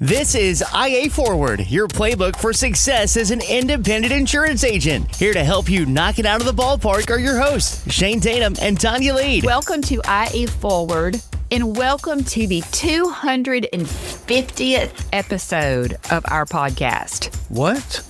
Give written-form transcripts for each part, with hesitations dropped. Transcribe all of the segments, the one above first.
This is IA Forward, your playbook for success as an independent insurance agent. Here to help you knock it out of the ballpark are your hosts, Shane Tatum and Tonya Lead. Welcome to IA Forward, and welcome to the 250th episode of our podcast. What?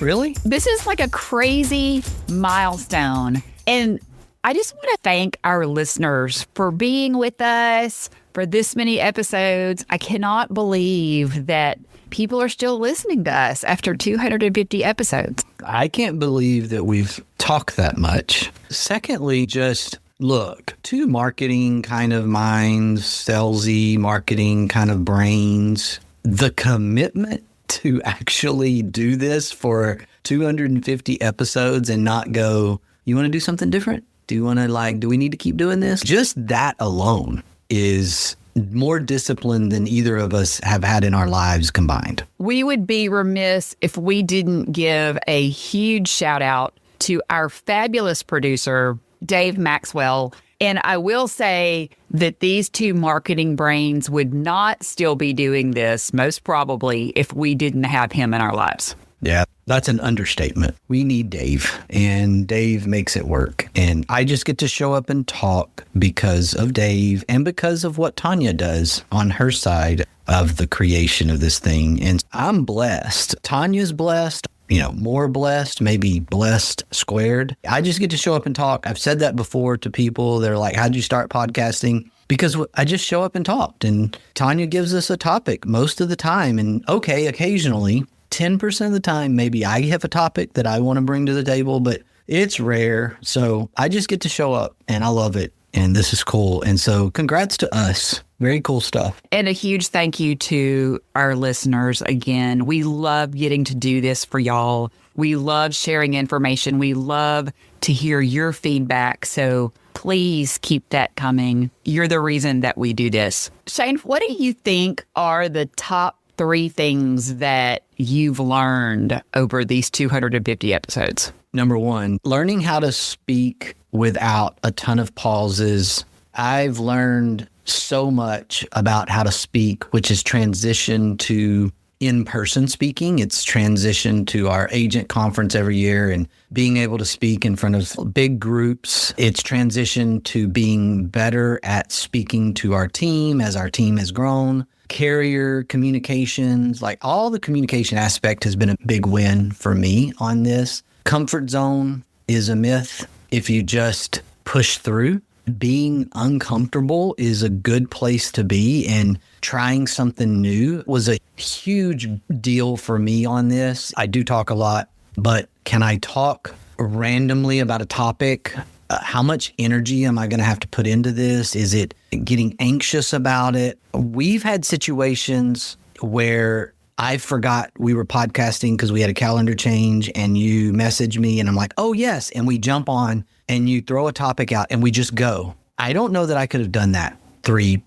Really? This is like a crazy milestone, and I just want to thank our listeners for being with us for this many episodes. I cannot believe that people are still listening to us after 250 episodes. I can't believe that we've talked that much. Secondly, just look, two marketing kind of minds, salesy marketing kind of brains, the commitment to actually do this for 250 episodes and not go, you want to do something different? Do you want to do we need to keep doing this? Just that alone is more discipline than either of us have had in our lives combined. We would be remiss if we didn't give a huge shout out to our fabulous producer, Dave Maxwell. And I will say that these two marketing brains would not still be doing this, most probably, if we didn't have him in our lives. Yeah, that's an understatement. We need Dave, and Dave makes it work. And I just get to show up and talk because of Dave and because of what Tonya does on her side of the creation of this thing. And I'm blessed. Tanya's blessed, more blessed, maybe blessed squared. I just get to show up and talk. I've said that before to people. They're like, how'd you start podcasting? Because I just show up and talked. And Tonya gives us a topic most of the time. And okay, occasionally, 10% of the time, maybe I have a topic that I want to bring to the table, but it's rare. So I just get to show up and I love it. And this is cool. And so congrats to us. Very cool stuff. And a huge thank you to our listeners again. We love getting to do this for y'all. We love sharing information. We love to hear your feedback. So please keep that coming. You're the reason that we do this. Shane, what do you think are the top 3 things that you've learned over these 250 episodes? Number 1, learning how to speak without a ton of pauses. I've learned so much about how to speak, which is transition to in-person speaking. It's transition to our agent conference every year and being able to speak in front of big groups. It's transition to being better at speaking to our team as our team has grown. Carrier communications, all the communication aspect has been a big win for me on this. Comfort zone is a myth if you just push through. Being uncomfortable is a good place to be, and trying something new was a huge deal for me on this. I do talk a lot, but can I talk randomly about a topic? How much energy am I going to have to put into this? Is it getting anxious about it? We've had situations where I forgot we were podcasting because we had a calendar change, and you message me and I'm like, oh yes. And we jump on and you throw a topic out and we just go. I don't know that I could have done that 3-4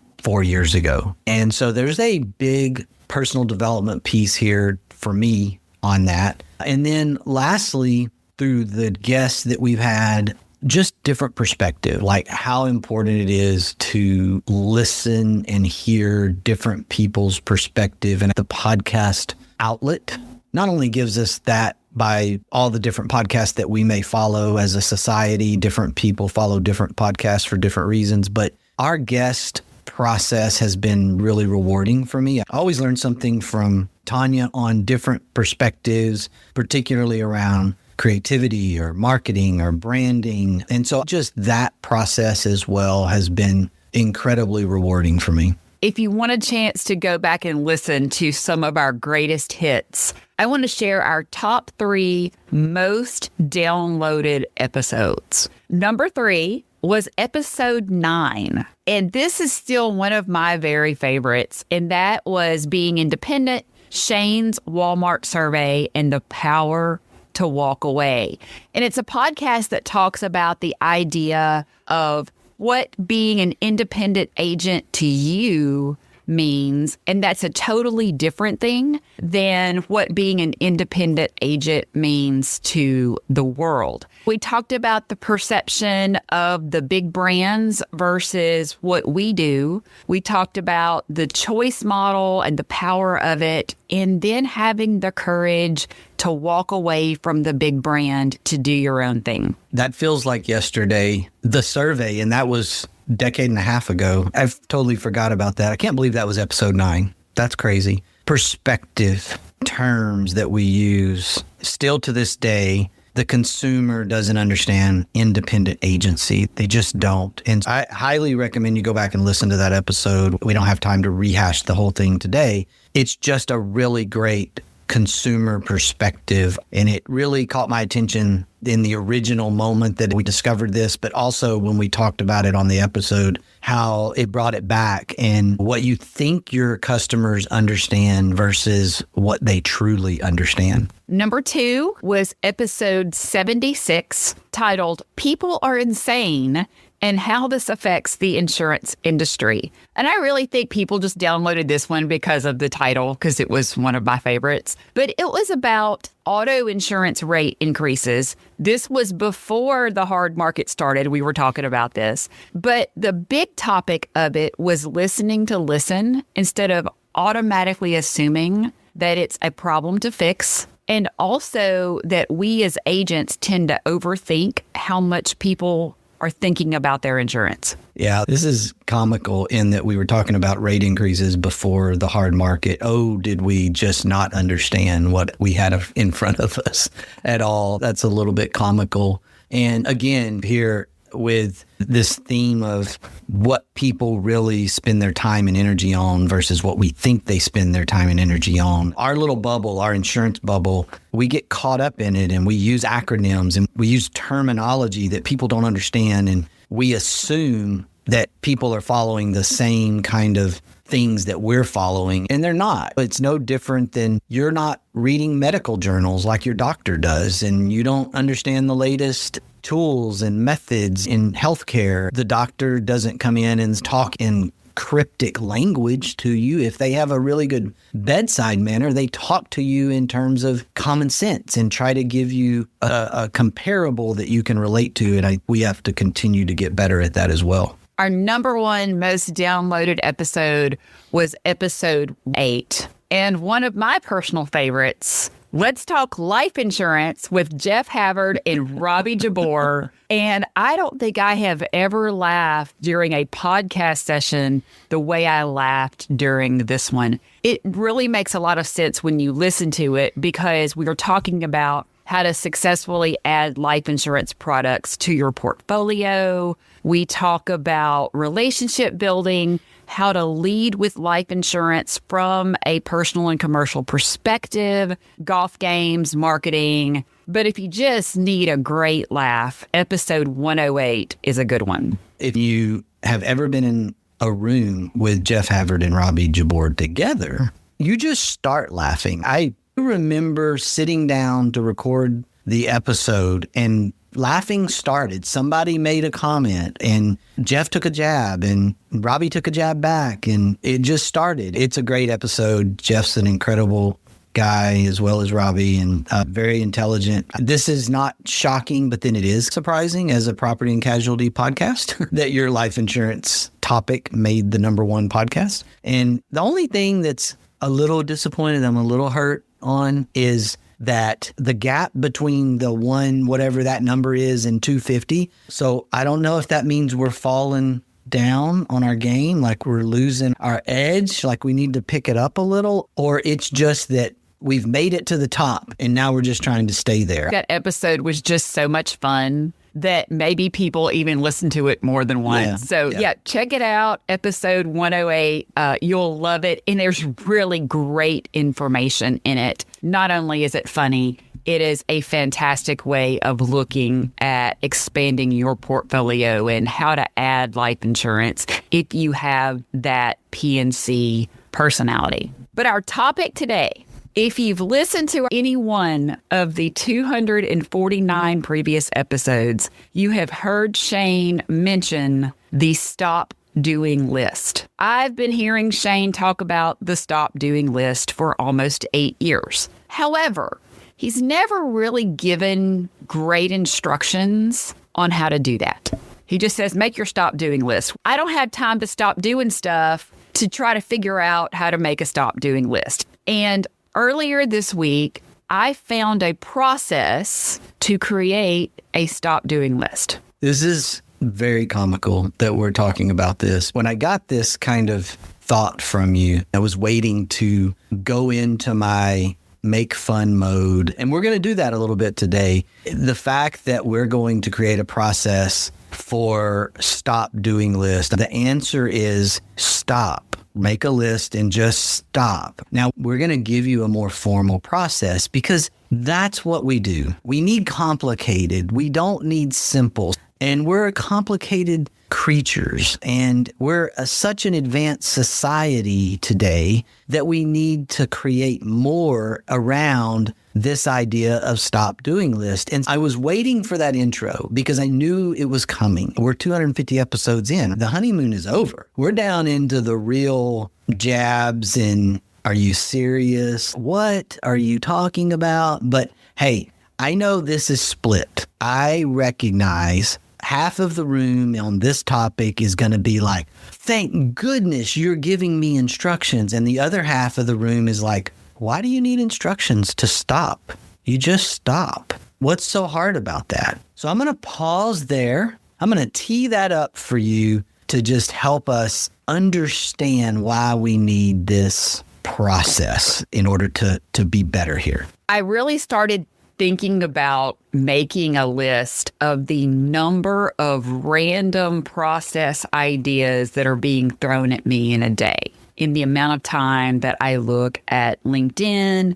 years ago. And so there's a big personal development piece here for me on that. And then lastly, through the guests that we've had, just different perspective, like how important it is to listen and hear different people's perspective. And the podcast outlet not only gives us that by all the different podcasts that we may follow as a society, different people follow different podcasts for different reasons, but our guest process has been really rewarding for me. I always learn something from Tonya on different perspectives, particularly around creativity or marketing or branding. And so just that process as well has been incredibly rewarding for me. If you want a chance to go back and listen to some of our greatest hits, I want to share our top 3 most downloaded episodes. Number 3 was episode 9. And this is still one of my very favorites. And that was Being Independent, Shane's Walmart survey, and the power to walk away. And it's a podcast that talks about the idea of what being an independent agent to you means, and that's a totally different thing than what being an independent agent means to the world. We talked about the perception of the big brands versus what we do. We talked about the choice model and the power of it, and then having the courage to walk away from the big brand to do your own thing. That feels like yesterday, the survey, and that was a decade and a half ago. I've totally forgot about that. I can't believe that was episode 9. That's crazy. Perspective, terms that we use. Still to this day, the consumer doesn't understand independent agency. They just don't. And I highly recommend you go back and listen to that episode. We don't have time to rehash the whole thing today. It's just a really great consumer perspective. And it really caught my attention in the original moment that we discovered this, but also when we talked about it on the episode, how it brought it back and what you think your customers understand versus what they truly understand. Number 2 was episode 76, titled People Are Insane and How This Affects the Insurance Industry. And I really think people just downloaded this one because of the title, because it was one of my favorites. But it was about auto insurance rate increases. This was before the hard market started. We were talking about this. But the big topic of it was listening to listen instead of automatically assuming that it's a problem to fix. And also that we as agents tend to overthink how much people are thinking about their insurance. Yeah, this is comical in that we were talking about rate increases before the hard market. Oh, did we just not understand what we had in front of us at all? That's a little bit comical. And again, here with this theme of what people really spend their time and energy on versus what we think they spend their time and energy on. Our little bubble, our insurance bubble, we get caught up in it and we use acronyms and we use terminology that people don't understand. And we assume that people are following the same kind of things that we're following, and they're not. It's no different than you're not reading medical journals like your doctor does, and you don't understand the latest tools and methods in healthcare. The doctor doesn't come in and talk in cryptic language to you. If they have a really good bedside manner, they talk to you in terms of common sense and try to give you a comparable that you can relate to. And we have to continue to get better at that as well. Our number 1 most downloaded episode was episode 8. And one of my personal favorites, Let's Talk Life Insurance with Jeff Havard and Robbie Jabor. And I don't think I have ever laughed during a podcast session the way I laughed during this one. It really makes a lot of sense when you listen to it because we were talking about how to successfully add life insurance products to your portfolio. We talk about relationship building, how to lead with life insurance from a personal and commercial perspective, golf games, marketing. But if you just need a great laugh, episode 108 is a good one. If you have ever been in a room with Jeff Havard and Robbie Jabor together, you just start laughing. I remember sitting down to record the episode and laughing started. Somebody made a comment and Jeff took a jab and Robbie took a jab back and it just started. It's a great episode. Jeff's an incredible guy as well as Robbie and very intelligent. This is not shocking, but then it is surprising as a property and casualty podcast that your life insurance topic made the number 1 podcast. And the only thing that's a little disappointed, I'm a little hurt on is that the gap between the 1, whatever that number is, and 250. So I don't know if that means we're falling down on our game, like we're losing our edge, like we need to pick it up a little, or it's just that we've made it to the top and now we're just trying to stay there. That episode was just so much fun that maybe people even listen to it more than once. Yeah, So check it out. Episode 108. You'll love it. And there's really great information in it. Not only is it funny, it is a fantastic way of looking at expanding your portfolio and how to add life insurance if you have that P&C personality. But our topic today, if you've listened to any one of the 249 previous episodes, you have heard Shane mention the stop doing list. I've been hearing Shane talk about the stop doing list for almost 8 years. However, he's never really given great instructions on how to do that. He just says, make your stop doing list. I don't have time to stop doing stuff to try to figure out how to make a stop doing list. And earlier this week, I found a process to create a stop doing list. This is very comical that we're talking about this. When I got this kind of thought from you, I was waiting to go into my make fun mode. And we're going to do that a little bit today. The fact that we're going to create a process for stop doing list, the answer is stop. Make a list and just stop. Now, we're going to give you a more formal process because that's what we do. We need complicated. We don't need simple. And we're complicated creatures. And we're such an advanced society today that we need to create more around this idea of stop doing list. And I was waiting for that intro because I knew it was coming. We're 250 episodes in. The honeymoon is over. We're down into the real jabs and are you serious? What are you talking about? But hey, I know this is split. I recognize half of the room on this topic is going to be like, thank goodness you're giving me instructions. And the other half of the room is like, why do you need instructions to stop? You just stop. What's so hard about that? So I'm going to pause there. I'm going to tee that up for you to just help us understand why we need this process in order to be better here. I really started thinking about making a list of the number of random process ideas that are being thrown at me in a day. In the amount of time that I look at LinkedIn,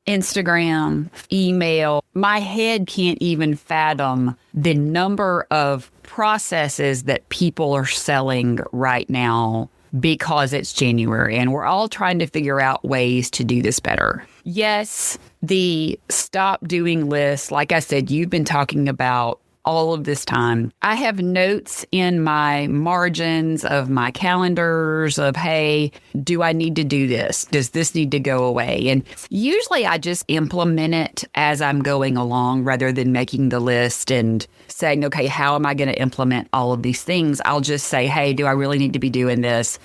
Instagram, email, my head can't even fathom the number of processes that people are selling right now because it's January and we're all trying to figure out ways to do this better. Yes, the stop doing list, like I said, you've been talking about all of this time. I have notes in my margins of my calendars of, hey, do I need to do this? Does this need to go away? And usually I just implement it as I'm going along rather than making the list and saying, okay, how am I going to implement all of these things? I'll just say, hey, do I really need to be doing this?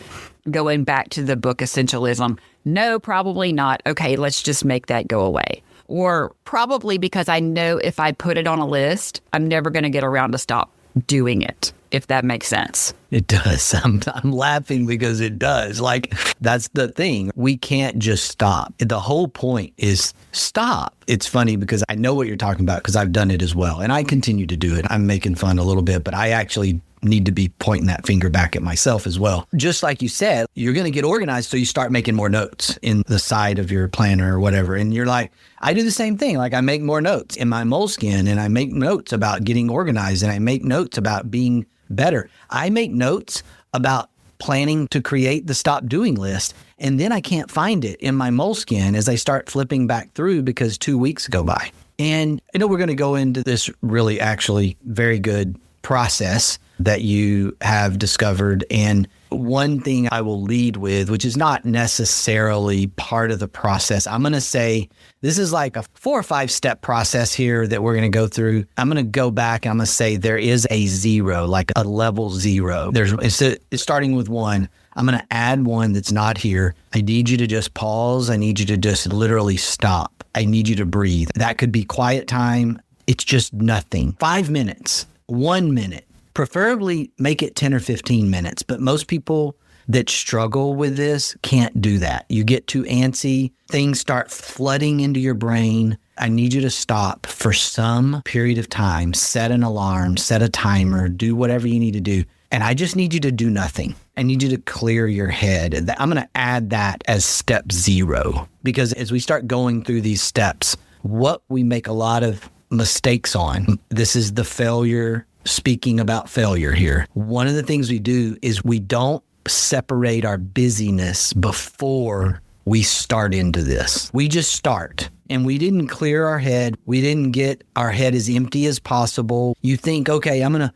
Going back to the book Essentialism. No, probably not. Okay, let's just make that go away. Or probably because I know if I put it on a list, I'm never going to get around to stop doing it, if that makes sense. It does. I'm laughing because it does. Like, that's the thing. We can't just stop. The whole point is stop. It's funny because I know what you're talking about because I've done it as well. And I continue to do it. I'm making fun a little bit, but I actually need to be pointing that finger back at myself as well. Just like you said, you're going to get organized. So you start making more notes in the side of your planner or whatever. And you're like, I do the same thing. Like I make more notes in my Moleskine and I make notes about getting organized and I make notes about being better. I make notes about planning to create the stop doing list. And then I can't find it in my Moleskine as I start flipping back through because 2 weeks go by. And I know we're going to go into this really actually very good process that you have discovered. And one thing I will lead with, which is not necessarily part of the process, I'm going to say this is like a 4 or 5 step process here that we're going to go through. I'm going to go back. I'm going to say there is a 0, like a level 0. It's starting with 1. I'm going to add 1 that's not here. I need you to just pause. I need you to just literally stop. I need you to breathe. That could be quiet time. It's just nothing. 5 minutes, 1 minute. Preferably make it 10 or 15 minutes, but most people that struggle with this can't do that. You get too antsy, things start flooding into your brain. I need you to stop for some period of time, set an alarm, set a timer, do whatever you need to do. And I just need you to do nothing. I need you to clear your head. I'm going to add that as step 0, because as we start going through these steps, what we make a lot of mistakes on, this is the failure. Speaking about failure here, one of the things we do is we don't separate our busyness before we start into this. We just start. and we didn't clear our head. We didn't get our head as empty as possible. You think, okay, I'm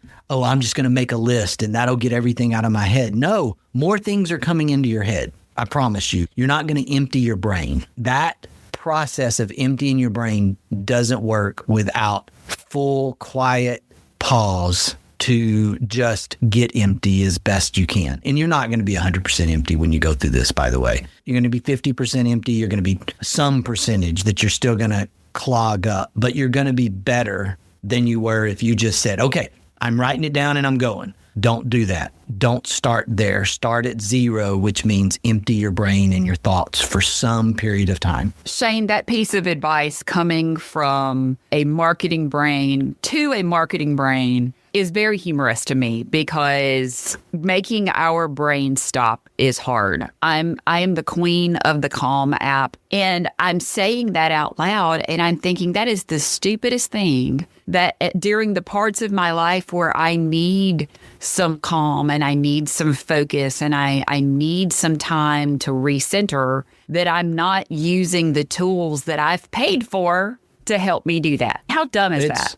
just going to make a list and that'll get everything out of my head. No, more things are coming into your head. I promise you, you're not going to empty your brain. That process of emptying your brain doesn't work without full, quiet pause to just get empty as best you can. And you're not going to be 100% empty when you go through this, by the way. You're going to be 50% empty. You're going to be some percentage that you're still going to clog up, but you're going to be better than you were if you just said, okay, I'm writing it down and I'm going. Don't do that. Don't start there. Start at 0, which means empty your brain and your thoughts for some period of time. Shane, that piece of advice coming from a marketing brain to a marketing brain is very humorous to me because making our brain stop is hard. I am the queen of the Calm app, and I'm saying that out loud, and I'm thinking that is the stupidest thing that during the parts of my life where I need some calm and I need some focus and I need some time to recenter, that I'm not using the tools that I've paid for to help me do that. How dumb is that?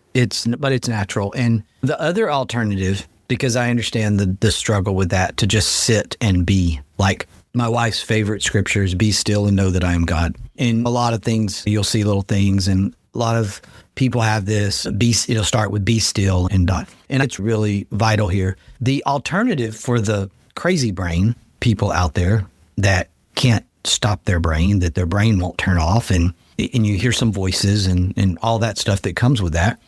But it's natural. And the other alternative, because I understand the struggle with that, to just sit and be. Like my wife's favorite scripture is be still and know that I am God. And a lot of things, you'll see little things, and a lot of people have this, it'll start with be still and dot. And it's really vital here. The alternative for the crazy brain people out there that can't stop their brain, that their brain won't turn off, and you hear some voices and all that stuff that comes with that,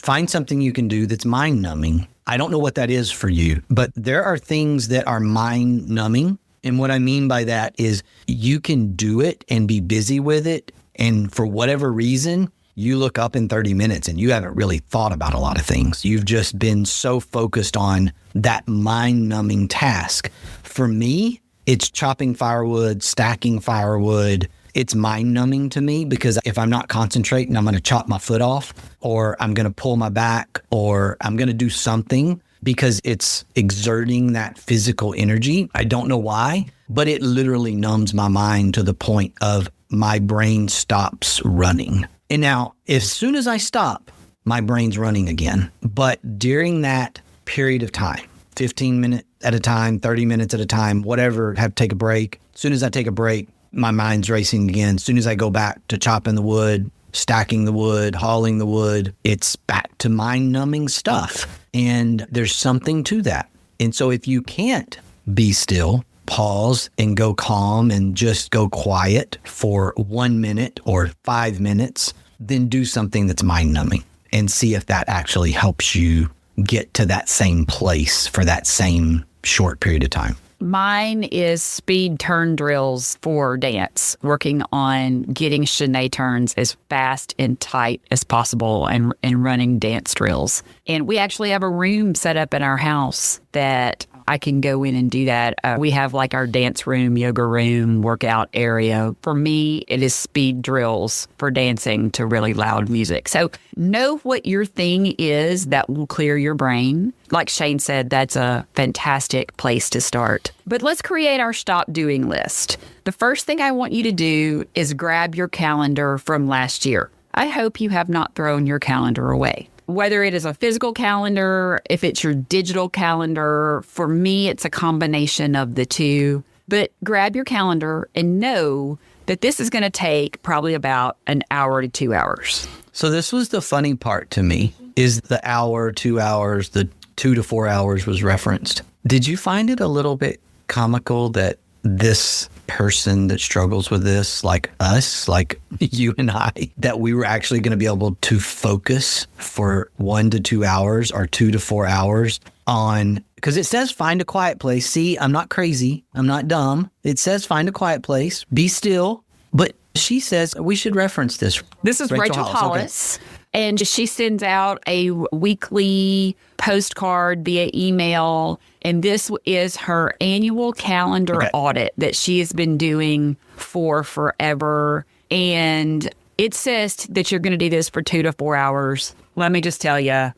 find something you can do that's mind numbing. I don't know what that is for you, but there are things that are mind numbing. And what I mean by that is you can do it and be busy with it. And for whatever reason, you look up in 30 minutes and you haven't really thought about a lot of things. You've just been so focused on that mind numbing task. For me, it's chopping firewood, stacking firewood. It's mind numbing to me because if I'm not concentrating, I'm going to chop my foot off, or I'm going to pull my back, or I'm going to do something because it's exerting that physical energy. I don't know why, but it literally numbs my mind to the point of my brain stops running. And now, as soon as I stop, my brain's running again. But during that period of time, 15 minutes at a time, 30 minutes at a time, whatever, have to take a break. As soon as I take a break, my mind's racing again. As soon as I go back to chopping the wood, stacking the wood, hauling the wood, it's back to mind-numbing stuff. And there's something to that. And so if you can't be still, pause and go calm and just go quiet for 1 minute or 5 minutes, then do something that's mind-numbing and see if that actually helps you get to that same place for that same short period of time. Mine is speed turn drills for dance, working on getting Shanae turns as fast and tight as possible and running dance drills. And we actually have a room set up in our house that I can go in and do that. We have like our dance room, yoga room, workout area. For me, it is speed drills for dancing to really loud music. So know what your thing is that will clear your brain. Like Shane said, that's a fantastic place to start. But let's create our stop doing list. The first thing I want you to do is grab your calendar from last year. I hope you have not thrown your calendar away. Whether it is a physical calendar, if it's your digital calendar, for me, it's a combination of the two. But grab your calendar and know that this is going to take probably about an hour to 2 hours. So this was the funny part to me, is the hour, 2 hours, the 2 to 4 hours was referenced. Did you find it a little bit comical that this person that struggles with this, like us, like you and I, that we were actually going to be able to focus for 1 to 2 hours or 2 to 4 hours on, because it says find a quiet place. See, I'm not crazy. I'm not dumb. It says find a quiet place, be still. But she says we should reference this. This is Rachel Hollis. Okay. And she sends out a weekly postcard via email. And this is her annual calendar audit that she has been doing for forever. And it says that you're going to do this for 2 to 4 hours. Let me just tell you,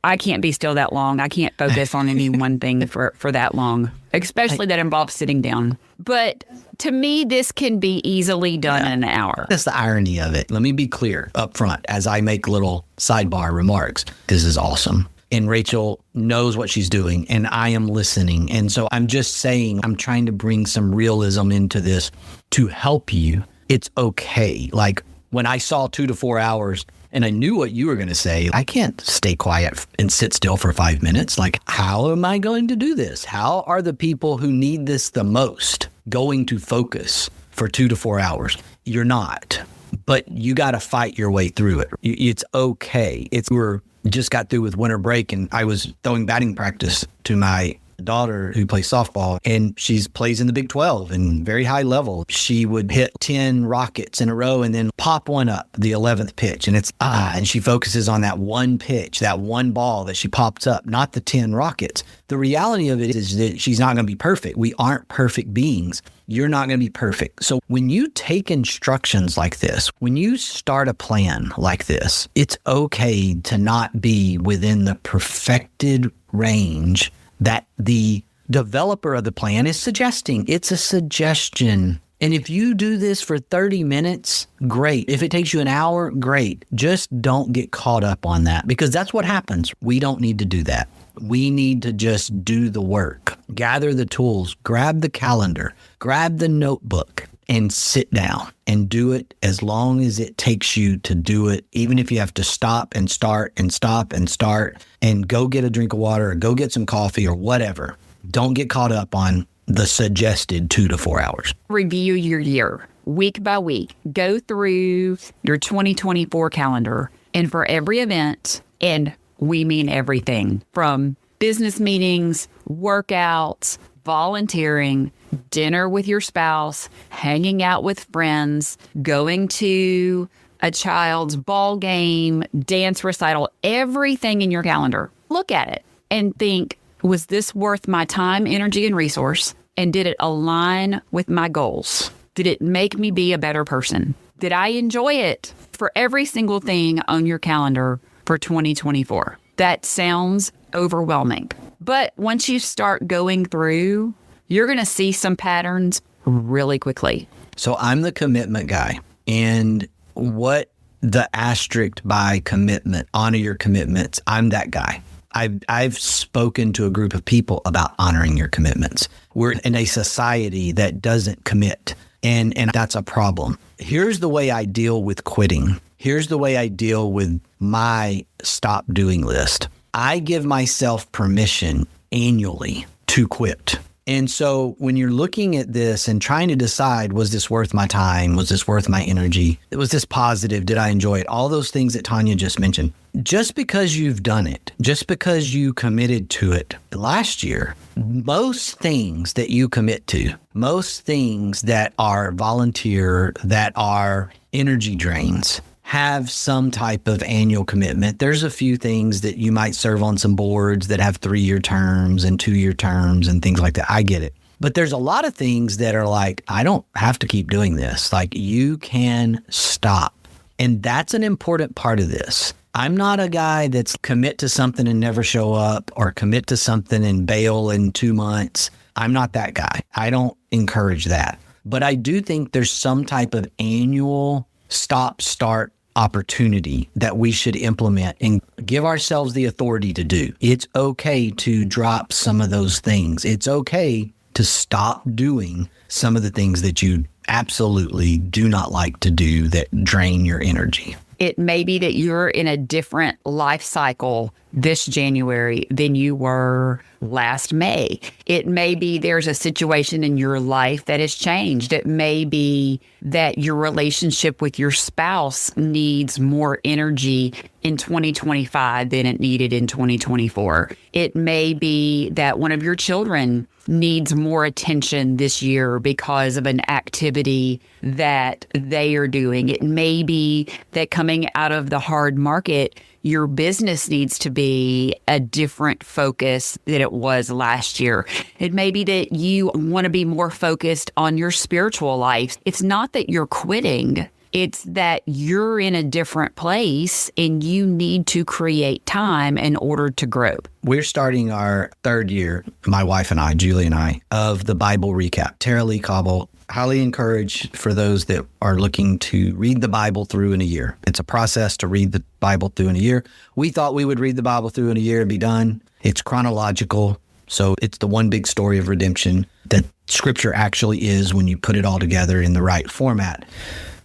I can't be still that long. I can't focus on any one thing for that long, especially that involves sitting down. But to me, this can be easily done in an hour. That's the irony of it. Let me be clear up front as I make little sidebar remarks. This is awesome. And Rachel knows what she's doing, and I am listening. And so I'm just saying, I'm trying to bring some realism into this to help you. It's okay. Like when I saw 2 to 4 hours, and I knew what you were going to say. I can't stay quiet and sit still for 5 minutes. Like, how am I going to do this? How are the people who need this the most going to focus for 2 to 4 hours? You're not, but you got to fight your way through it. It's okay. We're just got through with winter break, and I was throwing batting practice to my daughter who plays softball, and she plays in the Big 12 and very high level. She would hit 10 rockets in a row and then pop one up the 11th pitch. And it's, and she focuses on that one pitch, that one ball that she pops up, not the 10 rockets. The reality of it is that she's not going to be perfect. We aren't perfect beings. You're not going to be perfect. So when you take instructions like this, when you start a plan like this, it's okay to not be within the perfected range that the developer of the plan is suggesting. It's a suggestion. And if you do this for 30 minutes, great. If it takes you an hour, great. Just don't get caught up on that, because that's what happens. We don't need to do that. We need to just do the work, gather the tools, grab the calendar, grab the notebook, and sit down and do it as long as it takes you to do it, even if you have to stop and start and stop and start and go get a drink of water or go get some coffee or whatever. Don't get caught up on the suggested 2 to 4 hours. Review your year week by week. Go through your 2024 calendar, and for every event, and we mean everything from business meetings, workouts, volunteering, dinner with your spouse, hanging out with friends, going to a child's ball game, dance recital, everything in your calendar. Look at it and think, was this worth my time, energy, and resource? And did it align with my goals? Did it make me be a better person? Did I enjoy it? For every single thing on your calendar for 2024. That sounds overwhelming. But once you start going through, you're going to see some patterns really quickly. So I'm the commitment guy. And what the asterisk by commitment, honor your commitments, I'm that guy. I've spoken to a group of people about honoring your commitments. We're in a society that doesn't commit, and that's a problem. Here's the way I deal with quitting. Here's the way I deal with my stop doing list. I give myself permission annually to quit. And so when you're looking at this and trying to decide, was this worth my time? Was this worth my energy? Was this positive? Did I enjoy it? All those things that Tonya just mentioned. Just because you've done it, just because you committed to it last year, most things that you commit to, most things that are volunteer, that are energy drains, have some type of annual commitment. There's a few things that you might serve on some boards that have 3-year terms and 2-year terms and things like that. I get it. But there's a lot of things that are like, I don't have to keep doing this. Like, you can stop. And that's an important part of this. I'm not a guy that's commit to something and never show up, or commit to something and bail in 2 months. I'm not that guy. I don't encourage that. But I do think there's some type of annual stop-start opportunity that we should implement and give ourselves the authority to do. It's okay to drop some of those things. It's okay to stop doing some of the things that you absolutely do not like to do that drain your energy. It may be that you're in a different life cycle this January than you were last May. It may be there's a situation in your life that has changed. It may be that your relationship with your spouse needs more energy in 2025 than it needed in 2024. It may be that one of your children needs more attention this year because of an activity that they are doing. It may be that coming out of the hard market, your business needs to be a different focus than it was last year. It may be that you want to be more focused on your spiritual life. It's not that you're quitting. It's that you're in a different place and you need to create time in order to grow. We're starting our third year, my wife and I, Julie and I, of the Bible recap. Tara Lee Cobble, highly encouraged for those that are looking to read the Bible through in a year. It's a process to read the Bible through in a year. We thought we would read the Bible through in a year and be done. It's chronological. So it's the one big story of redemption that Scripture actually is when you put it all together in the right format.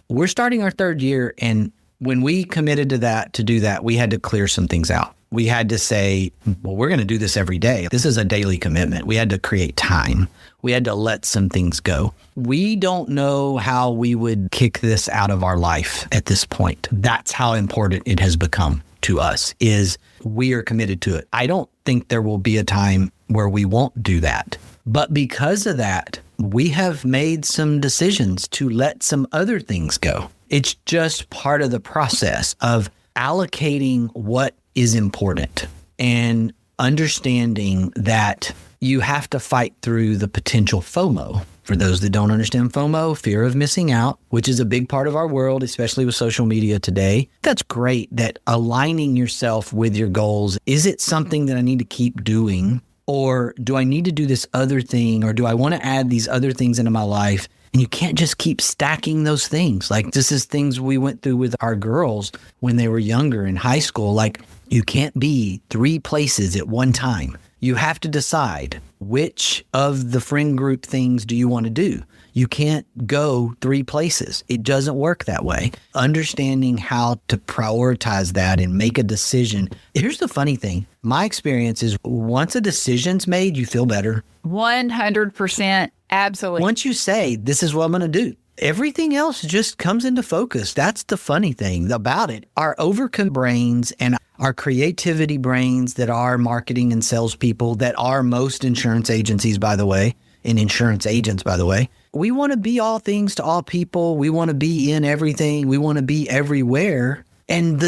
We're starting our third year, and when we committed to do that, we had to clear some things out. We had to say, well, we're going to do this every day. This is a daily commitment. We had to create time. We had to let some things go. We don't know how we would kick this out of our life at this point. That's how important it has become to us, is we are committed to it. I don't think there will be a time where we won't do that. But because of that, we have made some decisions to let some other things go. It's just part of the process of allocating what is important and understanding that you have to fight through the potential FOMO. For those that don't understand FOMO, fear of missing out, which is a big part of our world, especially with social media today. That's great that aligning yourself with your goals. Is it something that I need to keep doing? Or do I need to do this other thing? Or do I want to add these other things into my life? And you can't just keep stacking those things. Like, this is things we went through with our girls when they were younger in high school. Like, you can't be 3 places at one time. You have to decide which of the friend group things do you want to do. You can't go 3 places. It doesn't work that way. Understanding how to prioritize that and make a decision. Here's the funny thing. My experience is once a decision's made, you feel better. 100%. Absolutely. Once you say, this is what I'm going to do, everything else just comes into focus. That's the funny thing about it. Our overcome brains and our creativity brains that are marketing and salespeople, that are most insurance agencies, by the way, and insurance agents, by the way. We want to be all things to all people. We want to be in everything. We want to be everywhere. And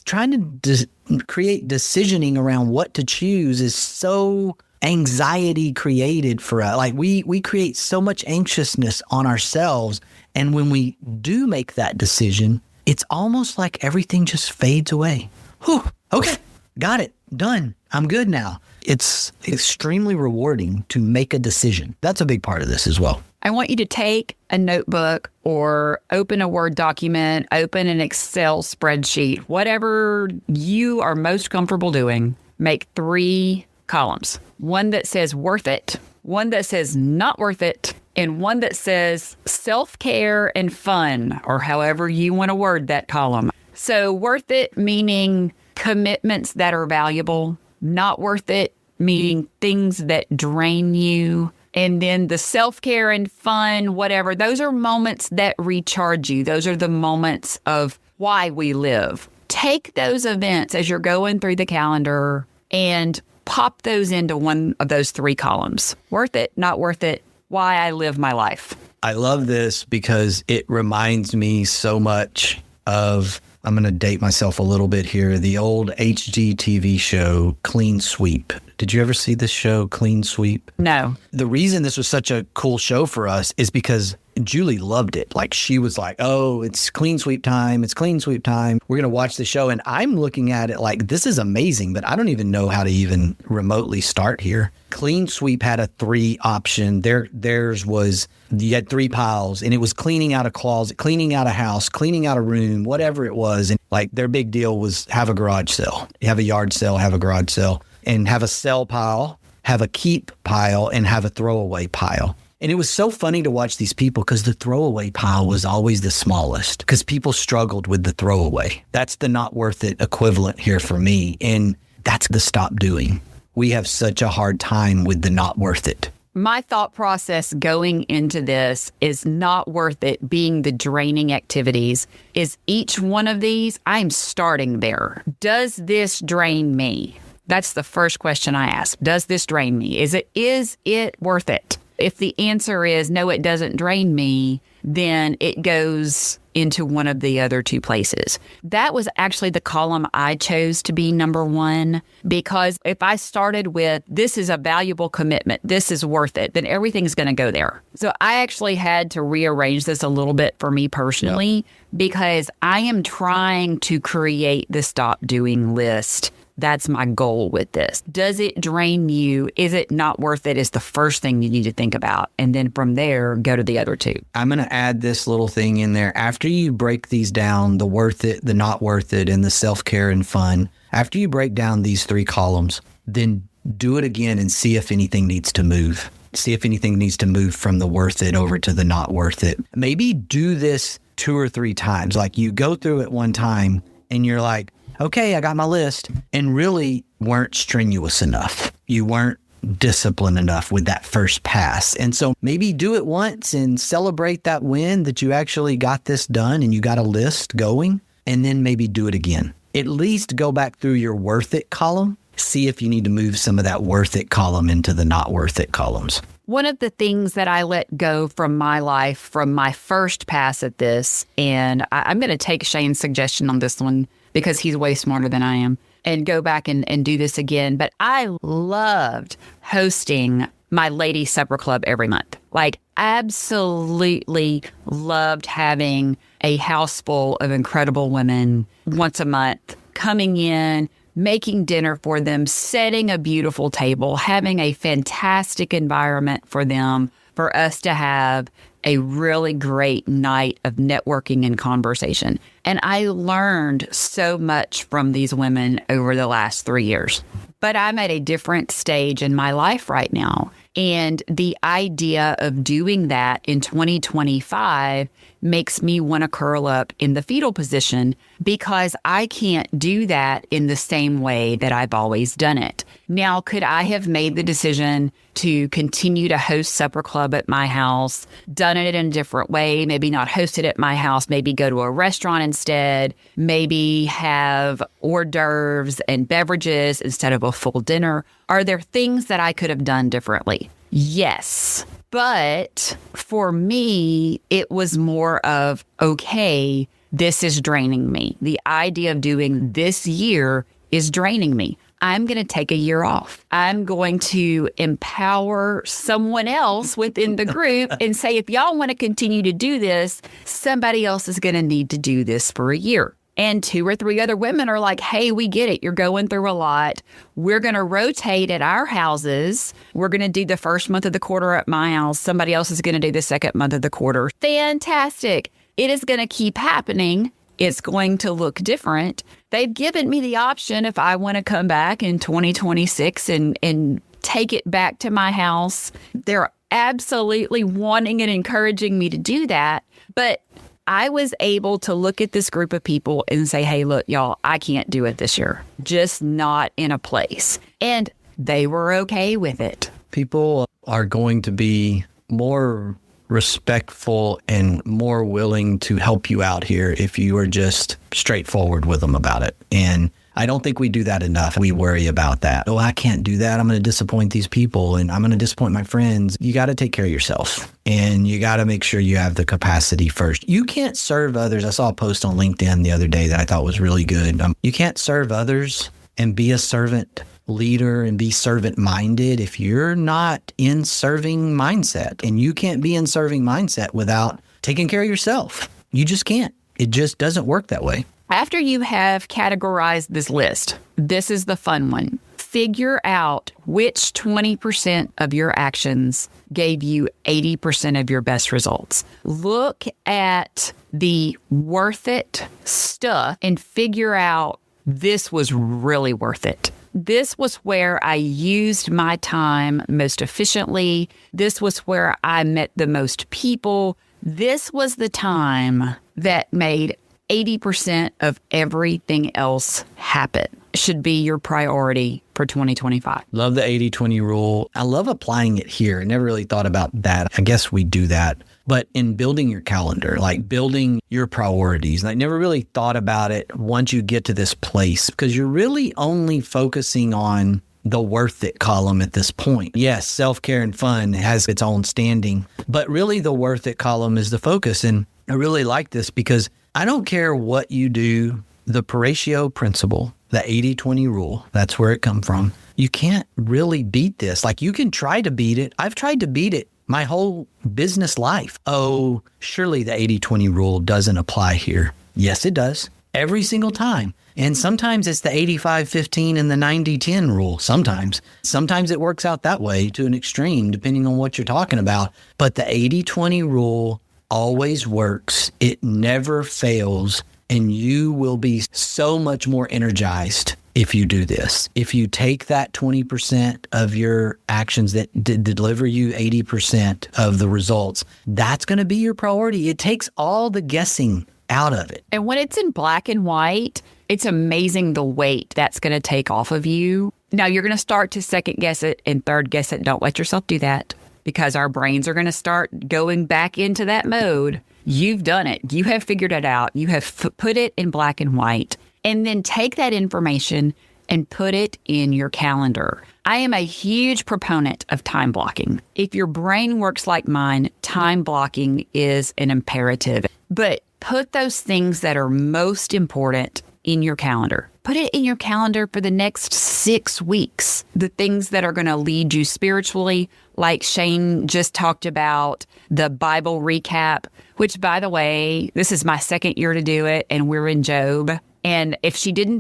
trying to create decisioning around what to choose is so anxiety created for us. Like, we create so much anxiousness on ourselves. And when we do make that decision, it's almost like everything just fades away. Whew, okay, got it, done. I'm good now. It's extremely rewarding to make a decision. That's a big part of this as well. I want you to take a notebook or open a Word document, open an Excel spreadsheet, whatever you are most comfortable doing. Make 3 columns. One that says worth it, one that says not worth it, and one that says self-care and fun, or however you want to word that column. So worth it meaning commitments that are valuable, not worth it meaning things that drain you. And then the self-care and fun, whatever, those are moments that recharge you. Those are the moments of why we live. Take those events as you're going through the calendar and pop those into one of those 3 columns. Worth it, not worth it, why I live my life. I love this because it reminds me so much of, I'm going to date myself a little bit here, the old HGTV show, Clean Sweep. Did you ever see this show, Clean Sweep? No. The reason this was such a cool show for us is because Julie loved it. Like, she was like, oh, it's clean sweep time. It's clean sweep time. We're going to watch the show. And I'm looking at it like, this is amazing, but I don't even know how to even remotely start here. Clean sweep had a 3 option. Theirs was, you had 3 piles, and it was cleaning out a closet, cleaning out a house, cleaning out a room, whatever it was. And like, their big deal was have a garage sale, have a yard sale, have a garage sale, and have a sell pile, have a keep pile, and have a throwaway pile. And it was so funny to watch these people because the throwaway pile was always the smallest because people struggled with the throwaway. That's the not worth it equivalent here for me. And that's the stop doing. We have such a hard time with the not worth it. My thought process going into this is not worth it being the draining activities. Is each one of these, I'm starting there. Does this drain me? That's the first question I ask. Does this drain me? Is it worth it? If the answer is no, it doesn't drain me, then it goes into one of the other two places. That was actually the column I chose to be number one, because if I started with, this is a valuable commitment, this is worth it, then everything's going to go there. So I actually had to rearrange this a little bit for me personally, because I am trying to create the stop doing list. That's my goal with this. Does it drain you? Is it not worth it? Is the first thing you need to think about. And then from there, go to the other two. I'm going to add this little thing in there. After you break these down, the worth it, the not worth it, and the self-care and fun, after you break down these three columns, then do it again and see if anything needs to move. See if anything needs to move from the worth it over to the not worth it. Maybe do this 2 or 3 times. Like you go through it one time and you're like, okay, I got my list, and really weren't strenuous enough. You weren't disciplined enough with that first pass. And so maybe do it once and celebrate that win that you actually got this done and you got a list going, and then maybe do it again. At least go back through your worth it column, see if you need to move some of that worth it column into the not worth it columns. One of the things that I let go from my life from my first pass at this, and I'm going to take Shane's suggestion on this one because he's way smarter than I am, and go back and do this again. But I loved hosting my ladies' supper club every month. Like, absolutely loved having a house full of incredible women once a month coming in, making dinner for them, setting a beautiful table, having a fantastic environment for them, for us to have a really great night of networking and conversation. And I learned so much from these women over the last 3 years. But I'm at a different stage in my life right now. And the idea of doing that in 2025 makes me want to curl up in the fetal position, because I can't do that in the same way that I've always done it. Now, could I have made the decision to continue to host supper club at my house, done it in a different way, maybe not host it at my house, maybe go to a restaurant instead, maybe have hors d'oeuvres and beverages instead of a full dinner? Are there things that I could have done differently? Yes. But for me, it was more of, okay, this is draining me. The idea of doing this year is draining me. I'm going to take a year off. I'm going to empower someone else within the group and say, if y'all want to continue to do this, somebody else is going to need to do this for a year. And 2 or 3 other women are like, hey, we get it. You're going through a lot. We're going to rotate at our houses. We're going to do the first month of the quarter at my house. Somebody else is going to do the second month of the quarter. Fantastic. It is going to keep happening. It's going to look different. They've given me the option if I want to come back in 2026 and take it back to my house. They're absolutely wanting and encouraging me to do that. But I was able to look at this group of people and say, hey, look, y'all, I can't do it this year. Just not in a place. And they were okay with it. People are going to be more respectful and more willing to help you out here if you are just straightforward with them about it. And I don't think we do that enough. We worry about that. Oh, I can't do that. I'm going to disappoint these people and I'm going to disappoint my friends. You got to take care of yourself and you got to make sure you have the capacity first. You can't serve others. I saw a post on LinkedIn the other day that I thought was really good. You can't serve others and be a servant leader and be servant minded if you're not in serving mindset. And you can't be in serving mindset without taking care of yourself. You just can't. It just doesn't work that way. After you have categorized this list, this is the fun one. Figure out which 20% of your actions gave you 80% of your best results. Look at the worth it stuff and figure out this was really worth it. This was where I used my time most efficiently. This was where I met the most people. This was the time that made 80% of everything else happen. Should be your priority for 2025. Love the 80-20 rule. I love applying it here. I never really thought about that. I guess we do that. But in building your calendar, like building your priorities, I never really thought about it once you get to this place because you're really only focusing on the worth it column at this point. Yes, self-care and fun has its own standing, but really the worth it column is the focus. And I really like this because I don't care what you do, the Pareto principle, the 80-20 rule, that's where it comes from. You can't really beat this. Like, you can try to beat it. I've tried to beat it my whole business life. Oh, surely the 80-20 rule doesn't apply here. Yes, it does. Every single time. And sometimes it's the 85-15 and the 90-10 rule. Sometimes it works out that way to an extreme, depending on what you're talking about. But the 80-20 rule always works. It never fails. And you will be so much more energized if you do this. If you take that 20% of your actions that deliver you 80% of the results, that's going to be your priority. It takes all the guessing out of it. And when it's in black and white, it's amazing the weight that's going to take off of you. Now, you're going to start to second guess it and third guess it. Don't let yourself do that, because our brains are going to start going back into that mode. You've done it. You have figured it out. You have put it in black and white. And then take that information and put it in your calendar. I am a huge proponent of time blocking. If your brain works like mine, time blocking is an imperative. But put those things that are most important in your calendar. Put it in your calendar for the next 6 weeks. The things that are going to lead you spiritually, like Shane just talked about, the Bible recap, which, by the way, this is my second year to do it, and we're in Job. And if she didn't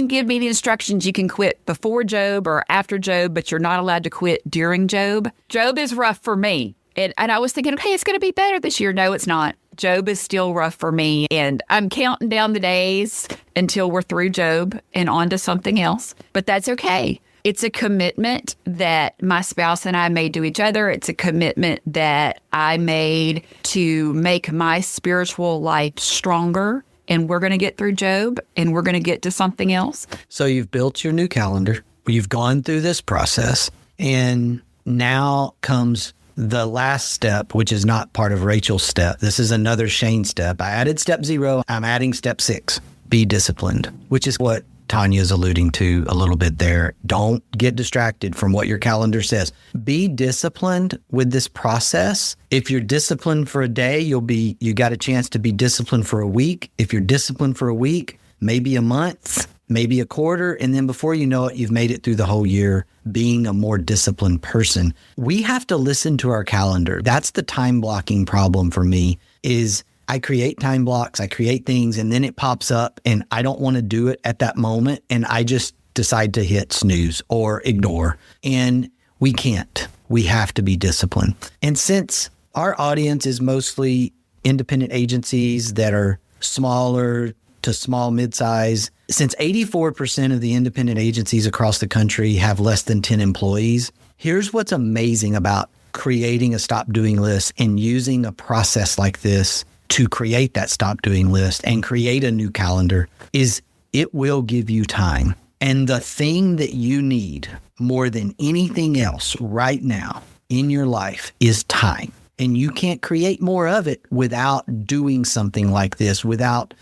give me the instructions, you can quit before Job or after Job, but you're not allowed to quit during Job. Job is rough for me. And I was thinking, okay, it's going to be better this year. No, it's not. Job is still rough for me. And I'm counting down the days until we're through Job and on to something else. But that's okay. It's a commitment that my spouse and I made to each other. It's a commitment that I made to make my spiritual life stronger. And we're going to get through Job, and we're going to get to something else. So you've built your new calendar. You've gone through this process. And now comes the last step, which is not part of Rachel's step. This is another Shane step. I added step 0. I'm adding step 6. Be disciplined, which is what Tonya is alluding to a little bit there. Don't get distracted from what your calendar says. Be disciplined with this process. If you're disciplined for a day, you got a chance to be disciplined for a week. If you're disciplined for a week, maybe a month, maybe a quarter, and then before you know it, you've made it through the whole year being a more disciplined person. We have to listen to our calendar. That's the time blocking problem for me, is I create time blocks, I create things, and then it pops up and I don't want to do it at that moment. And I just decide to hit snooze or ignore. And we can't. We have to be disciplined. And since our audience is mostly independent agencies that are smaller to small mid-size, since 84% of the independent agencies across the country have less than 10 employees, here's what's amazing about creating a stop doing list and using a process like this to create that stop doing list and create a new calendar is it will give you time. And the thing that you need more than anything else right now in your life is time. And you can't create more of it without doing something like this, without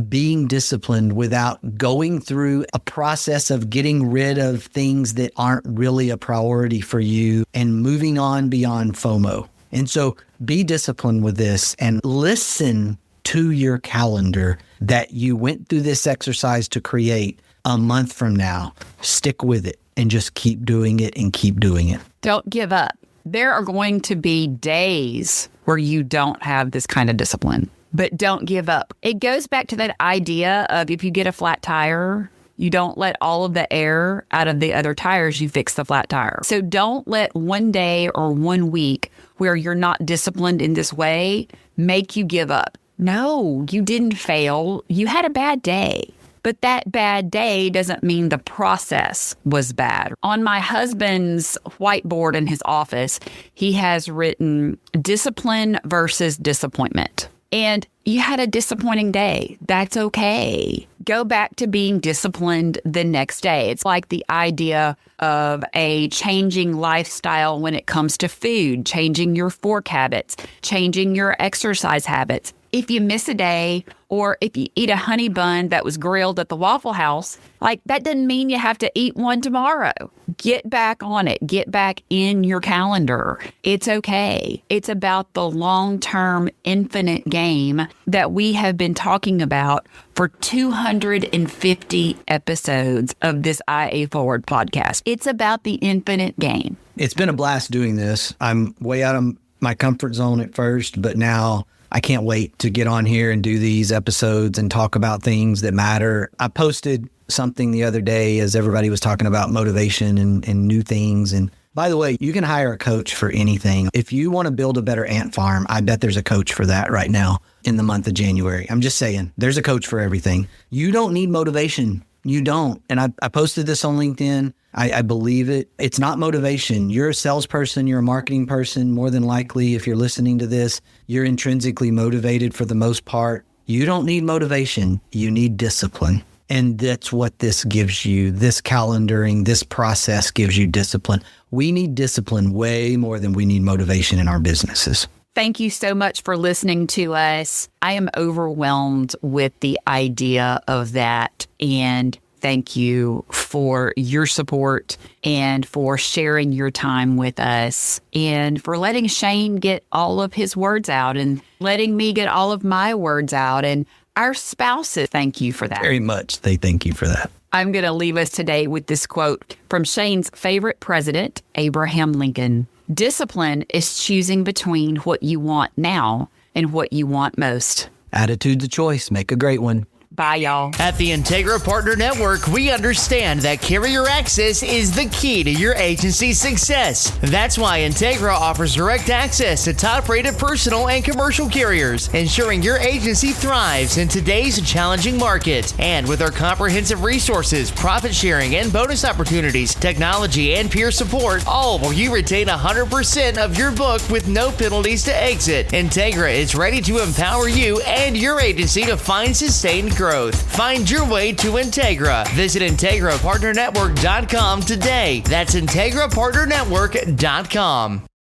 being disciplined, without going through a process of getting rid of things that aren't really a priority for you and moving on beyond FOMO. And so be disciplined with this and listen to your calendar that you went through this exercise to create a month from now. Stick with it and just keep doing it and keep doing it. Don't give up. There are going to be days where you don't have this kind of discipline, but don't give up. It goes back to that idea of if you get a flat tire, you don't let all of the air out of the other tires, you fix the flat tire. So don't let one day or 1 week where you're not disciplined in this way make you give up. No, you didn't fail. You had a bad day. But that bad day doesn't mean the process was bad. On my husband's whiteboard in his office, he has written discipline versus disappointment. And you had a disappointing day. That's okay. Go back to being disciplined the next day. It's like the idea of a changing lifestyle when it comes to food, changing your fork habits, changing your exercise habits. if you miss a day or if you eat a honey bun that was grilled at the Waffle House, like that doesn't mean you have to eat one tomorrow. Get back on it. Get back in your calendar. It's okay. It's about the long-term infinite game that we have been talking about for 250 episodes of this IA Forward podcast. It's about the infinite game. It's been a blast doing this. I'm way out of my comfort zone at first, but now I can't wait to get on here and do these episodes and talk about things that matter. I posted something the other day as everybody was talking about motivation and new things. And by the way, you can hire a coach for anything. If you want to build a better ant farm, I bet there's a coach for that right now in the month of January. I'm just saying, there's a coach for everything. You don't need motivation. You don't. And I posted this on LinkedIn. I believe it. It's not motivation. You're a salesperson. You're a marketing person. More than likely, if you're listening to this, you're intrinsically motivated for the most part. You don't need motivation. You need discipline. And that's what this gives you. This calendaring, this process gives you discipline. We need discipline way more than we need motivation in our businesses. Thank you so much for listening to us. I am overwhelmed with the idea of that. And thank you for your support and for sharing your time with us and for letting Shane get all of his words out and letting me get all of my words out. And our spouses, thank you for that. Very much. They thank you for that. I'm going to leave us today with this quote from Shane's favorite president, Abraham Lincoln. Discipline is choosing between what you want now and what you want most. Attitude's a choice. Make a great one. Bye, y'all. At the Integra Partner Network, we understand that carrier access is the key to your agency's success. That's why Integra offers direct access to top-rated personal and commercial carriers, ensuring your agency thrives in today's challenging market. And with our comprehensive resources, profit sharing and bonus opportunities, technology and peer support, all while you retain 100% of your book with no penalties to exit. Integra is ready to empower you and your agency to find sustained growth. Find your way to Integra. Visit IntegraPartnerNetwork.com today. That's IntegraPartnerNetwork.com.